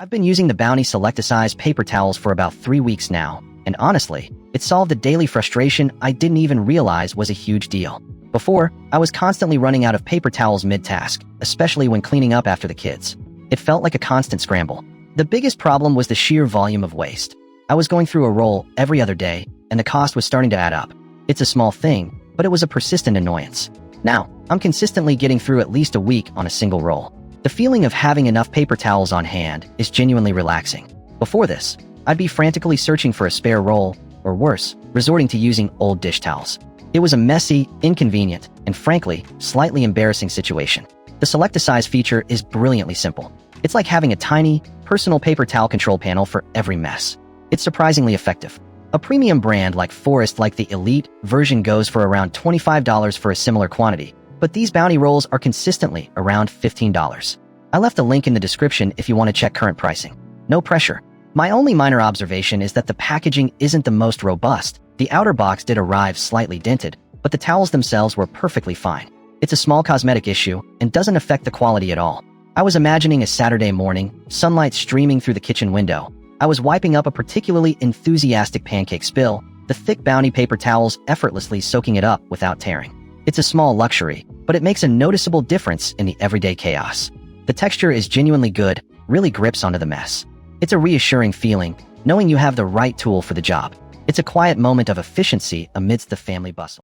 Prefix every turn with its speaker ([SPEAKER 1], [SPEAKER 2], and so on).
[SPEAKER 1] I've been using the Bounty Selecticize paper towels for about 3 weeks now, and honestly, it solved a daily frustration I didn't even realize was a huge deal. Before, I was constantly running out of paper towels mid-task, especially when cleaning up after the kids. It felt like a constant scramble. The biggest problem was the sheer volume of waste. I was going through a roll every other day, and the cost was starting to add up. It's a small thing, but it was a persistent annoyance. Now, I'm consistently getting through at least a week on a single roll. The feeling of having enough paper towels on hand is genuinely relaxing. Before this, I'd be frantically searching for a spare roll, or worse, resorting to using old dish towels. It was a messy, inconvenient, and frankly, slightly embarrassing situation. The Selecticize feature is brilliantly simple. It's like having a tiny, personal paper towel control panel for every mess. It's surprisingly effective. A premium brand like Forest like the Elite version goes for around $25 for a similar quantity, but these Bounty rolls are consistently around $15. I left a link in the description if you want to check current pricing. No pressure. My only minor observation is that the packaging isn't the most robust. The outer box did arrive slightly dented, but the towels themselves were perfectly fine. It's a small cosmetic issue and doesn't affect the quality at all. I was imagining a Saturday morning, sunlight streaming through the kitchen window. I was wiping up a particularly enthusiastic pancake spill, the thick Bounty paper towels effortlessly soaking it up without tearing. It's a small luxury, but it makes a noticeable difference in the everyday chaos. The texture is genuinely good, really grips onto the mess. It's a reassuring feeling, knowing you have the right tool for the job. It's a quiet moment of efficiency amidst the family bustle.